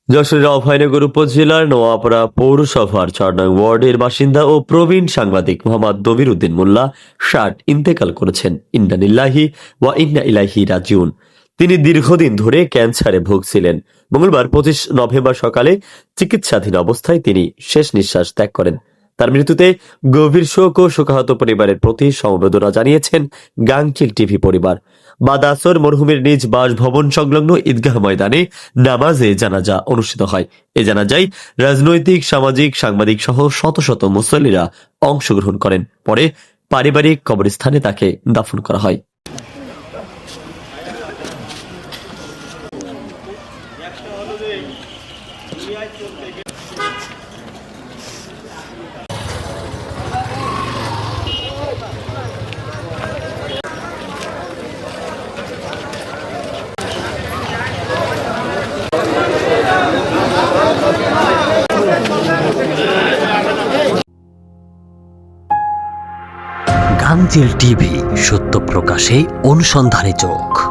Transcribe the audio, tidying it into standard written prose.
যশোরের অভয়নগর উপজেলার নোয়াপাড়া পৌরসভার ৪ নং ওয়ার্ডের বাসিন্দা ও প্রবীণ সাংবাদিক মোহাম্মদ দবির উদ্দিন মোল্লা ৬০ ইন্তেকাল করেছেন। ইন্না লিল্লাহি ওয়া ইন্না ইলাইহি রাজিউন। তিনি দীর্ঘদিন ধরে ক্যান্সারে ভুগছিলেন। মঙ্গলবার ২৫ নভেম্বর সকালে চিকিৎসাধীন অবস্থায় তিনি শেষ নিঃশ্বাস ত্যাগ করেন। তার মৃত্যুতে গভীর শোক ও শোকাহত পরিবারের প্রতি সমবেদনা জানিয়েছেন গাংচিল টিভি পরিবার। বাদ আসর মরহুমের নিজ বাসভবন সংলগ্ন ঈদগাহ ময়দানে নামাজে জানাজা অনুষ্ঠিত হয়। এ জানাজায় রাজনৈতিক, সামাজিক, সাংবাদিক সহ শত শত মুসল্লিরা অংশগ্রহণ করেন। পরে পারিবারিক কবরস্থানে তাকে দাফন করা হয়। গাংচিল টিভি, সত্য প্রকাশে অনুসন্ধানী চোখ।